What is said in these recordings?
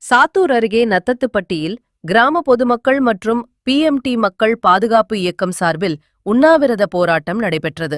சாத்தூர் அருகே நத்தத்துப்பட்டியில் கிராம பொதுமக்கள் மற்றும் பிஎம்டி மக்கள் பாதுகாப்பு இயக்கம் சார்பில் உண்ணாவிரத போராட்டம் நடைபெற்றது.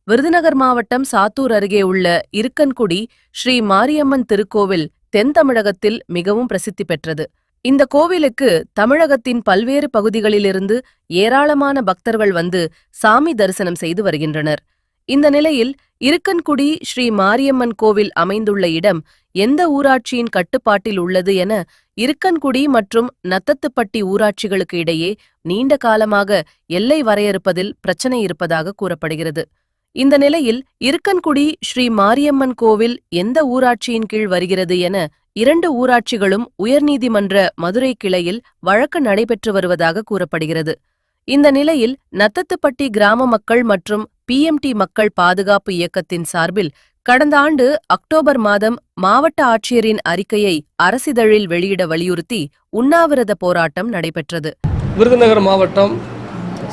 விருதுநகர் மாவட்டம் சாத்தூர் அருகே உள்ள இருக்கன்குடி ஸ்ரீ மாரியம்மன் திருக்கோவில் தென் தமிழகத்தில் மிகவும் பிரசித்தி பெற்றது. இந்த கோவிலுக்கு தமிழகத்தின் பல்வேறு பகுதிகளிலிருந்து ஏராளமான பக்தர்கள் வந்து சாமி தரிசனம் செய்து வருகின்றனர். இந்த நிலையில் இருக்கன்குடி ஸ்ரீ மாரியம்மன் கோவில் அமைந்துள்ள இடம் எந்த ஊராட்சியின் கட்டுப்பாட்டில் உள்ளது என இருக்கன்குடி மற்றும் நத்தத்துப்பட்டி ஊராட்சிகளுக்கு இடையே நீண்ட காலமாக எல்லை வரையறுப்பதில் பிரச்சனை இருப்பதாக கூறப்படுகிறது. இந்த நிலையில் இருக்கன்குடி ஸ்ரீ மாரியம்மன் கோவில் எந்த ஊராட்சியின் கீழ் வருகிறது என 2 ஊராட்சிகளும் உயர்நீதிமன்ற மதுரை கிளையில் வழக்கு நடைபெற்று வருவதாக கூறப்படுகிறது. இந்த நிலையில் நத்தத்துப்பட்டி கிராம மக்கள் மற்றும் பிஎம்டி மக்கள் பாதுகாப்பு இயக்கத்தின் சார்பில் கடந்த ஆண்டு அக்டோபர் மாதம் மாவட்ட ஆட்சியரின் அறிக்கையை அரசிதழில் வெளியிட வலியுறுத்தி உண்ணாவிரத போராட்டம் நடைபெற்றது. விருதுநகர் மாவட்டம்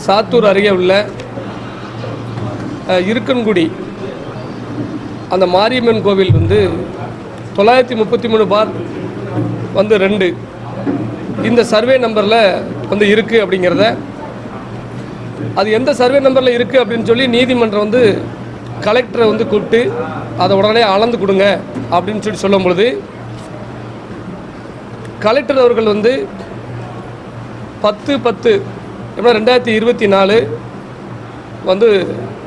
சாத்தூர் அருகே உள்ள இருக்கன்குடி அந்த மாரியம்மன் கோவில் 933/2 இந்த சர்வே நம்பரில் இருக்குது அப்படிங்கிறத, அது எந்த சர்வே நம்பரில் இருக்குது அப்படின்னு சொல்லி நீதிமன்றம் கலெக்டரை கூப்பிட்டு அதை உடனே அளந்து கொடுங்க அப்படின்னு சொல்லி சொல்லும் பொழுது கலெக்டர் அவர்கள் 10/10/2024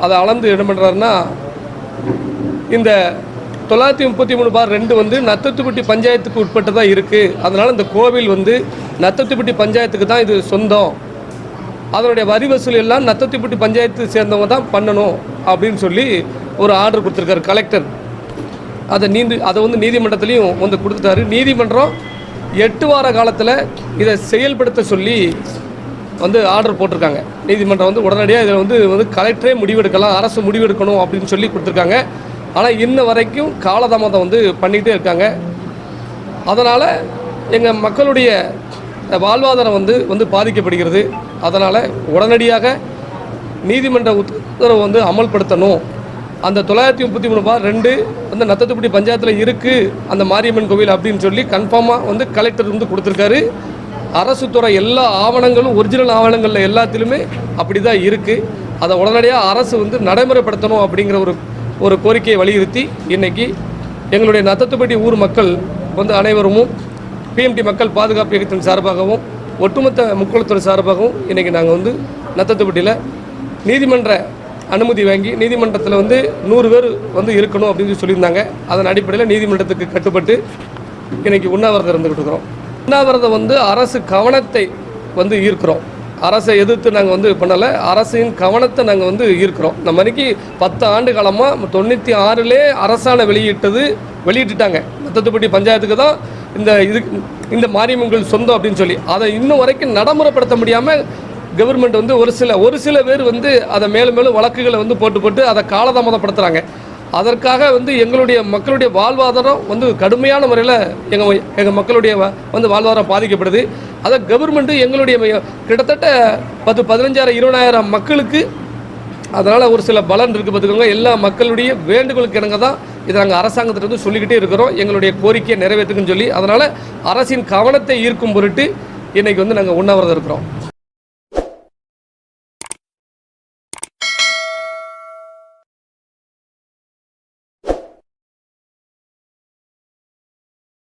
அதை அளந்து என்ன பண்ணுறாருன்னா, இந்த 933/2 நத்தத்துப்பட்டி பஞ்சாயத்துக்கு உட்பட்டதாக இருக்குது. அதனால் இந்த கோவில் நத்தத்துப்பட்டி பஞ்சாயத்துக்கு தான் இது சொந்தம், அதனுடைய வரி வசூல் எல்லாம் நத்தத்துப்பட்டி பஞ்சாயத்து சேர்ந்தவங்க தான் பண்ணணும் அப்படின்னு சொல்லி ஒரு ஆர்டர் கொடுத்துருக்காரு கலெக்டர். அதை நீதிமன்றத்துலேயும் கொடுத்துட்டாரு. நீதிமன்றம் 8 வார காலத்தில் இதை செயல்படுத்த சொல்லி ஆர்டர் போட்டிருக்காங்க. நீதிமன்றம் உடனடியாக இதில் கலெக்டரே முடிவெடுக்கலாம், அரசு முடிவெடுக்கணும் அப்படின்னு சொல்லி கொடுத்துருக்காங்க. ஆனால் இன்ன வரைக்கும் காலதாமதம் பண்ணிக்கிட்டே இருக்காங்க. அதனால் எங்கள் மக்களுடைய வாழ்வாதாரம் பாதிக்கப்படுகிறது. அதனால் உடனடியாக நீதிமன்ற உத்தரவு அமல்படுத்தணும். அந்த 933/2 நத்தத்துப்பட்டி பஞ்சாயத்தில் இருக்குது அந்த மாரியம்மன் கோவில் அப்படின்னு சொல்லி கன்ஃபார்மாக கலெக்டர் கொடுத்துருக்காரு. அரசு துறை எல்லா ஆவணங்களும் ஒரிஜினல் ஆவணங்களில் எல்லாத்திலுமே அப்படி தான் இருக்குது. அதை உடனடியாக அரசு நடைமுறைப்படுத்தணும் அப்படிங்கிற ஒரு கோரிக்கையை வலியுறுத்தி இன்றைக்கி எங்களுடைய நத்தத்துப்பட்டி ஊர் மக்கள் அனைவரும் பிஎம்டி மக்கள் பாதுகாப்பு இயக்கத்தின் சார்பாகவும் ஒட்டுமொத்த முக்குளத்துறை சார்பாகவும் இன்றைக்கி நாங்கள் நத்தத்துப்பட்டியில் நீதிமன்ற அனுமதி வாங்கி நீதிமன்றத்தில் 100 பேர் இருக்கணும் அப்படின்னு சொல்லியிருந்தாங்க. அதன் அடிப்படையில் நீதிமன்றத்துக்கு கட்டுப்பட்டு இன்றைக்கி உண்ணாவிரதம் இருந்துக்கிட்டு இருக்கிறோம். உண்ணாவிரதம் அரசு கவனத்தை ஈர்க்கிறோம். அரசை எதிர்த்து நாங்கள் பண்ணலை, அரசின் கவனத்தை நாங்கள் ஈர்க்கிறோம். இந்த மாதிரிக்கு 10 ஆண்டு காலமாக 96 அரசாணை வெளியிட்டுட்டாங்க. நத்தத்துப்பட்டி பஞ்சாயத்துக்கு தான் இந்த மாரியம்மன் சொந்தம் அப்படின்னு சொல்லி அதை இன்னும் வரைக்கும் நடைமுறைப்படுத்த முடியாமல் கவர்மெண்ட் ஒரு சில பேர் அதை மேலும் வழக்குகளை போட்டு அதை காலதாமதப்படுத்துகிறாங்க. அதற்காக எங்களுடைய மக்களுடைய வாழ்வாதாரம் கடுமையான முறையில் எங்கள் மக்களுடைய வாழ்வாதாரம் பாதிக்கப்படுது. அதை கவர்மெண்ட்டு எங்களுடைய கிட்டத்தட்ட 10-15,000-20,000 மக்களுக்கு அதனால் ஒரு சில பலன் இருக்குது பார்த்துக்கோங்க. எல்லா மக்களுடைய வேண்டுகோளுக்கு இணங்க தான் இதை நாங்கள் அரசாங்கத்திலிருந்து சொல்லிக்கிட்டே இருக்கிறோம், எங்களுடைய கோரிக்கையை நிறைவேற்றுக்குன்னு சொல்லி. அதனால் அரசின் கவனத்தை ஈர்க்கும் பொருட்டு இன்றைக்கி நாங்கள் உண்ணாவிரதம் இருக்கிறோம்.